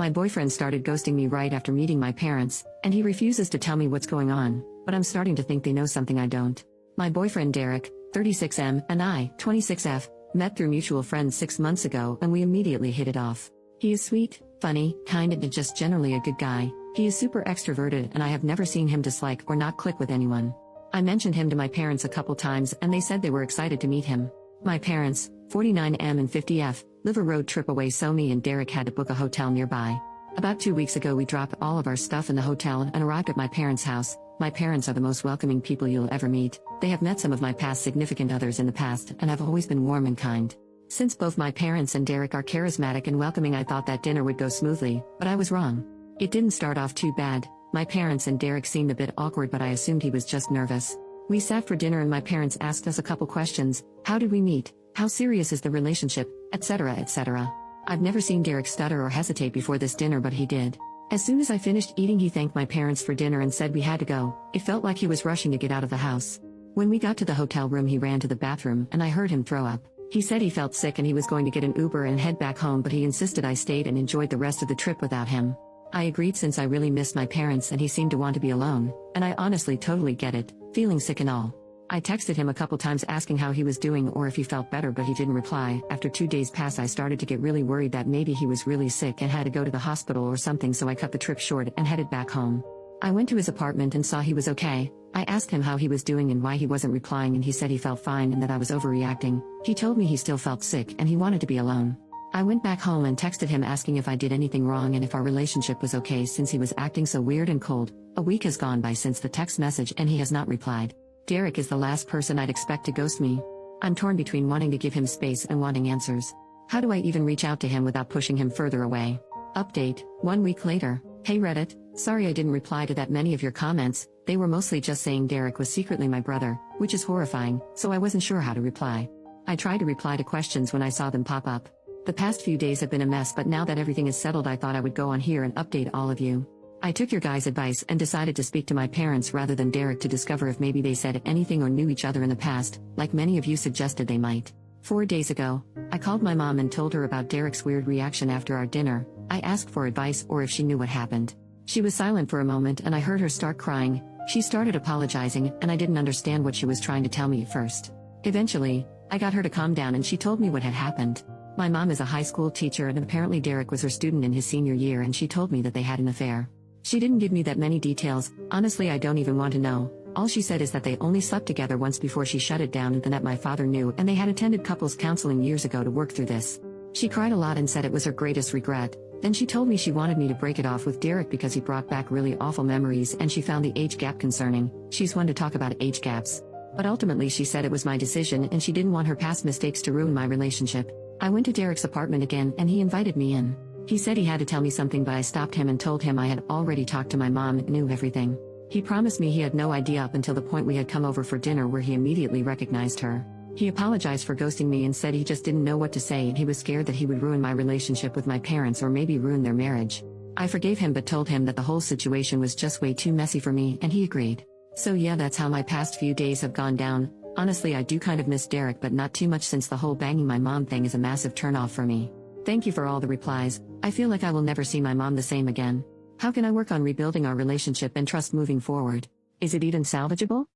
My boyfriend started ghosting me right after meeting my parents, and he refuses to tell me what's going on, but I'm starting to think they know something I don't. My boyfriend Derek, 36M, and I, 26F, met through mutual friends 6 months ago and we immediately hit it off. He is sweet, funny, kind and just generally a good guy. He is super extroverted and I have never seen him dislike or not click with anyone. I mentioned him to my parents a couple times and they said they were excited to meet him. My parents, 49M and 50F, live a road trip away, so me and Derek had to book a hotel nearby. About 2 weeks ago we dropped all of our stuff in the hotel and arrived at my parents' house. My parents are the most welcoming people you'll ever meet. They have met some of my past significant others in the past and have always been warm and kind. Since both my parents and Derek are charismatic and welcoming, I thought that dinner would go smoothly, but I was wrong. It didn't start off too bad. My parents and Derek seemed a bit awkward, but I assumed he was just nervous. We sat for dinner and my parents asked us a couple questions. How did we meet? How serious is the relationship? Etc. etc. I've never seen Derek stutter or hesitate before this dinner, but he did. As soon as I finished eating, he thanked my parents for dinner and said we had to go. It felt like he was rushing to get out of the house. When we got to the hotel room, he ran to the bathroom and I heard him throw up. He said he felt sick and he was going to get an Uber and head back home, but he insisted I stayed and enjoyed the rest of the trip without him. I agreed since I really missed my parents and he seemed to want to be alone, and I honestly totally get it, feeling sick and all. I texted him a couple times asking how he was doing or if he felt better, but he didn't reply. After 2 days passed, I started to get really worried that maybe he was really sick and had to go to the hospital or something, so I cut the trip short and headed back home. I went to his apartment and saw he was okay. I asked him how he was doing and why he wasn't replying, and he said he felt fine and that I was overreacting. He told me he still felt sick and he wanted to be alone. I went back home and texted him asking if I did anything wrong and if our relationship was okay since he was acting so weird and cold. A week has gone by since the text message and he has not replied. Derek is the last person I'd expect to ghost me. I'm torn between wanting to give him space and wanting answers. How do I even reach out to him without pushing him further away? Update, 1 week later. Hey Reddit, sorry I didn't reply to that many of your comments. They were mostly just saying Derek was secretly my brother, which is horrifying, so I wasn't sure how to reply. I tried to reply to questions when I saw them pop up. The past few days have been a mess, but now that everything is settled, I thought I would go on here and update all of you. I took your guys' advice and decided to speak to my parents rather than Derek to discover if maybe they said anything or knew each other in the past, like many of you suggested they might. 4 days ago, I called my mom and told her about Derek's weird reaction after our dinner. I asked for advice or if she knew what happened. She was silent for a moment and I heard her start crying. She started apologizing and I didn't understand what she was trying to tell me at first. Eventually, I got her to calm down and she told me what had happened. My mom is a high school teacher and apparently Derek was her student in his senior year, and she told me that they had an affair. She didn't give me that many details. Honestly, I don't even want to know. All she said is that they only slept together once before she shut it down, and that my father knew, and they had attended couples counseling years ago to work through this. She cried a lot and said it was her greatest regret. Then she told me she wanted me to break it off with Derek because he brought back really awful memories and she found the age gap concerning. She's one to talk about age gaps. But ultimately she said it was my decision and she didn't want her past mistakes to ruin my relationship. I went to Derek's apartment again and he invited me in. He said he had to tell me something, but I stopped him and told him I had already talked to my mom and knew everything. He promised me he had no idea up until the point we had come over for dinner, where he immediately recognized her. He apologized for ghosting me and said he just didn't know what to say and he was scared that he would ruin my relationship with my parents or maybe ruin their marriage. I forgave him but told him that the whole situation was just way too messy for me and he agreed. So yeah, that's how my past few days have gone down. Honestly, I do kind of miss Derek, but not too much since the whole banging my mom thing is a massive turnoff for me. Thank you for all the replies. I feel like I will never see my mom the same again. How can I work on rebuilding our relationship and trust moving forward? Is it even salvageable?